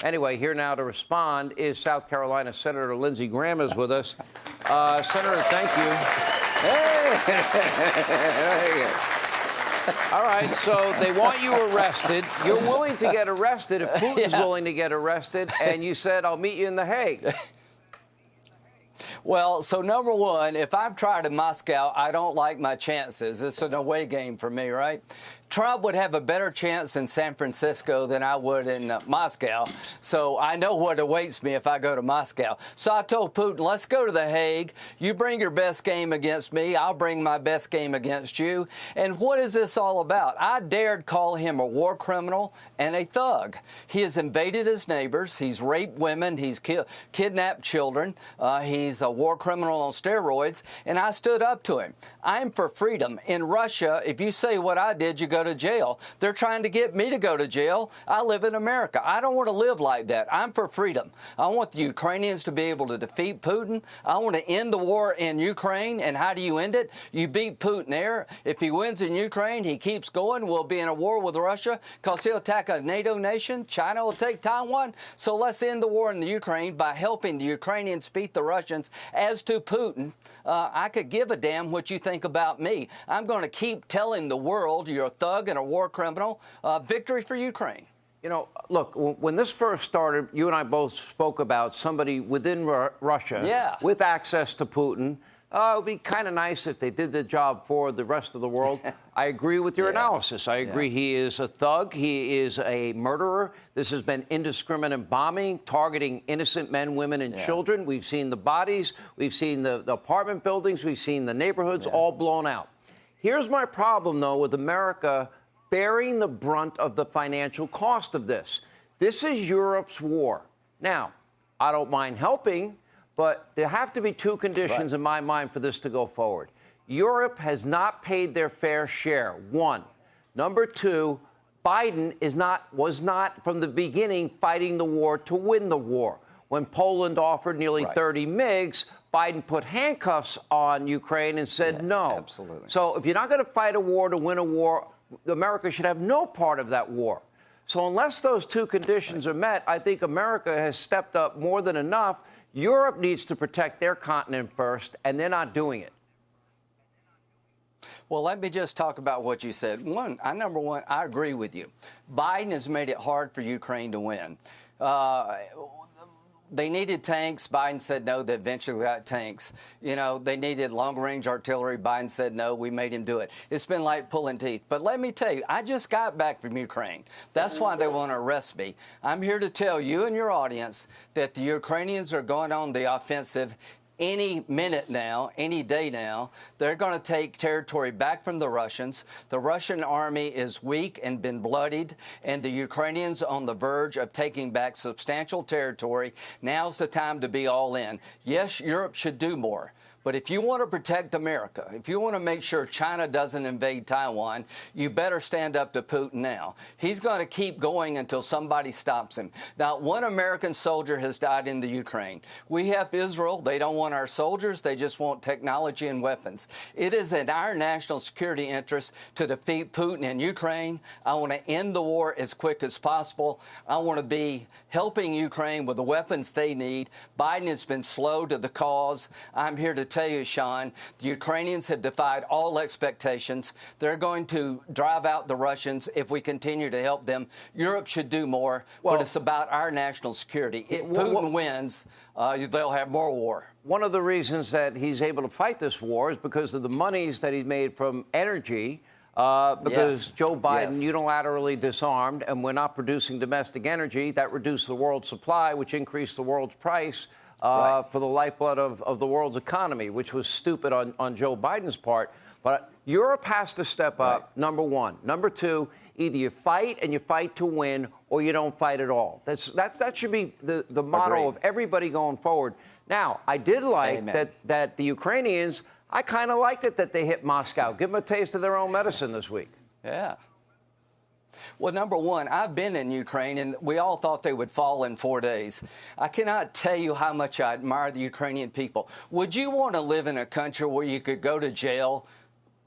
Anyway, here now to respond is South Carolina Senator Lindsey Graham is with us. Senator, thank you. Hey. All right, so they want you arrested. You're willing to get arrested if Putin's willing to get arrested, and you said, I'll meet you in The Hague. Well, so number one, if I've tried in Moscow, I don't like my chances. It's an away game for me, right? Trump would have a better chance in San Francisco than I would in Moscow. So I know what awaits me if I go to Moscow. So I told Putin, let's go to The Hague. You bring your best game against me. I'll bring my best game against you. And what is this all about? I dared call him a war criminal and a thug. He has invaded his neighbors. He's raped women. He's kidnapped children. He's a war criminal on steroids. And I stood up to him. I'm for freedom. In Russia, if you say what I did, you go to jail. They're trying to get me to go to jail. I live in America. I don't want to live like that. I'm for freedom. I want the Ukrainians to be able to defeat Putin. I want to end the war in Ukraine. And how do you end it? You beat Putin there. If he wins in Ukraine, he keeps going. We'll be in a war with Russia because he'll attack a NATO nation. China will take Taiwan. So let's end the war in the Ukraine by helping the Ukrainians beat the Russians. As to Putin, I could give a damn what you think about me. I'm going to keep telling the world you're a thug and a war criminal. Victory for Ukraine. You know, look, when this first started, you and I both spoke about somebody within Russia with access to Putin. It would be kind of nice if they did the job for the rest of the world. I agree with your analysis. I agree he is a thug. He is a murderer. This has been indiscriminate bombing, targeting innocent men, women, and children. We've seen the bodies. We've seen the apartment buildings. We've seen the neighborhoods all blown out. Here's my problem, though, with America bearing the brunt of the financial cost of this. This is Europe's war. Now, I don't mind helping, but there have to be two conditions in my mind for this to go forward. Europe has not paid their fair share, one. Number two, Biden was not from the beginning fighting the war to win the war. When Poland offered nearly 30 MiGs, Biden put handcuffs on Ukraine and said no. Absolutely. So if you're not going to fight a war to win a war, America should have no part of that war. So unless those two conditions are met, I think America has stepped up more than enough. Europe needs to protect their continent first, and they're not doing it. Well, let me just talk about what you said. Number one, I agree with you. Biden has made it hard for Ukraine to win. They needed tanks. Biden said no. They eventually got tanks. You know, they needed long-range artillery. Biden said no. We made him do it. It's been like pulling teeth. But let me tell you, I just got back from Ukraine. That's why they want to arrest me. I'm here to tell you and your audience that the Ukrainians are going on the offensive any minute now, any day now. They're going to take territory back from the Russians. The Russian army is weak and been bloodied, and the Ukrainians on the verge of taking back substantial territory. Now's the time to be all in. Yes, Europe should do more. But if you want to protect America, if you want to make sure China doesn't invade Taiwan, you better stand up to Putin now. He's going to keep going until somebody stops him. Not one American soldier has died in the Ukraine. We have Israel. They don't want our soldiers. They just want technology and weapons. It is in our national security interest to defeat Putin in Ukraine. I want to end the war as quick as possible. I want to be helping Ukraine with the weapons they need. Biden has been slow to the cause. I'm here to tell you, Sean, the Ukrainians have defied all expectations. They're going to drive out the Russians if we continue to help them. Europe should do more, but it's about our national security. If Putin wins, they'll have more war. One of the reasons that he's able to fight this war is because of the monies that he made from energy. Because Joe Biden unilaterally disarmed, and we're not producing domestic energy. That reduced the world's supply, which increased the world's price for the lifeblood of the world's economy, which was stupid on Joe Biden's part. But Europe has to step up, number one. Number two, either you fight and you fight to win, or you don't fight at all. That should be the motto of everybody going forward. Now, I did like that the Ukrainians, I kind of liked it that they hit Moscow. Give them a taste of their own medicine this week. Yeah. Well, number one, I've been in Ukraine, and we all thought they would fall in 4 days. I cannot tell you how much I admire the Ukrainian people. Would you want to live in a country where you could go to jail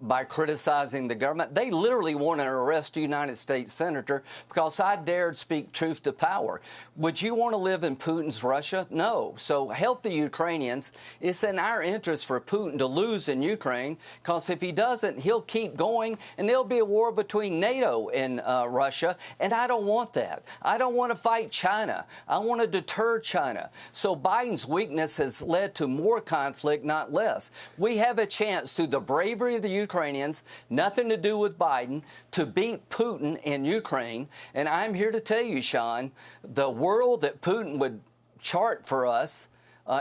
by criticizing the government. They literally want to arrest a United States senator because I dared speak truth to power. Would you want to live in Putin's Russia? No. So help the Ukrainians. It's in our interest for Putin to lose in Ukraine, because if he doesn't, he'll keep going and there'll be a war between NATO and Russia, and I don't want that. I don't want to fight China. I want to deter China. So Biden's weakness has led to more conflict, not less. We have a chance, through the bravery of the Ukrainians, nothing to do with Biden, to beat Putin in Ukraine. And I'm here to tell you, Sean, the world that Putin would chart for us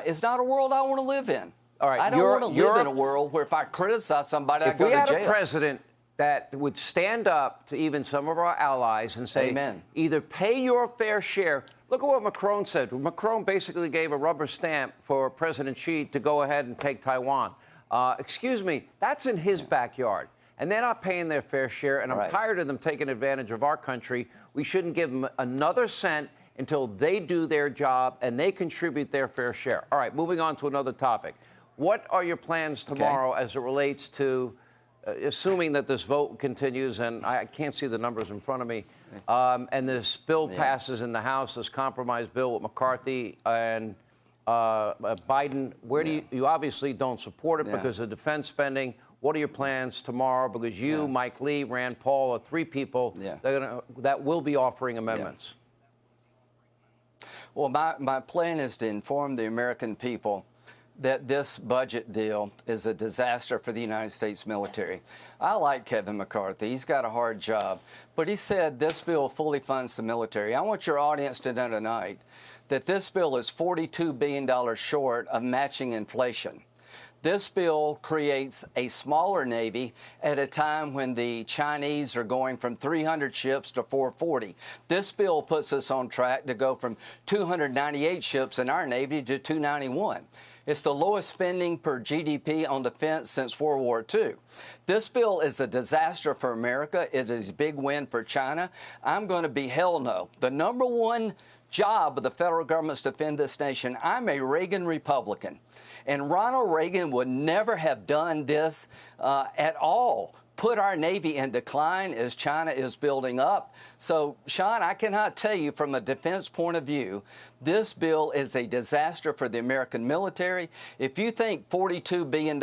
is not a world I want to live in. All right, I don't want to live in a world where if I criticize somebody, I go to jail. If we had a president that would stand up to even some of our allies and say, Amen, either pay your fair share. Look at what Macron said. Macron basically gave a rubber stamp for President Xi to go ahead and take Taiwan. Excuse me, that's in his backyard. And they're not paying their fair share, and I'm tired of them taking advantage of our country. We shouldn't give them another cent until they do their job and they contribute their fair share. All right, moving on to another topic. What are your plans tomorrow as it relates to, assuming that this vote continues, and I can't see the numbers in front of me, and this bill passes in the House, this compromise bill with McCarthy and Biden? Where do you obviously don't support it because of defense spending. What are your plans tomorrow? Because you, Mike Lee, Rand Paul are three people that will be offering amendments. Well, my plan is to inform the American people that this budget deal is a disaster for the United States military. I like Kevin McCarthy. He's got a hard job. But he said this bill fully funds the military. I want your audience to know tonight that this bill is $42 billion short of matching inflation. This bill creates a smaller Navy at a time when the Chinese are going from 300 ships to 440. This bill puts us on track to go from 298 ships in our Navy to 291. It's the lowest spending per GDP on defense since World War II. This bill is a disaster for America. It is a big win for China. I'm going to be hell no. The number one job of the federal government is to defend this nation. I'm a Reagan Republican, and Ronald Reagan would never have done this at all. Put our Navy in decline as China is building up. So, Sean, I cannot tell you from a defense point of view, this bill is a disaster for the American military. If you think $42 billion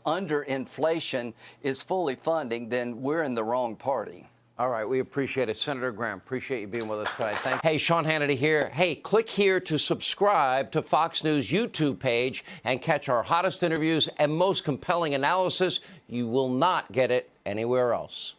under inflation is fully funding, then we're in the wrong party. All right, we appreciate it. Senator Graham, appreciate you being with us tonight. Thank you. Hey, Sean Hannity here. Hey, click here to subscribe to Fox News YouTube page and catch our hottest interviews and most compelling analysis. You will not get it anywhere else.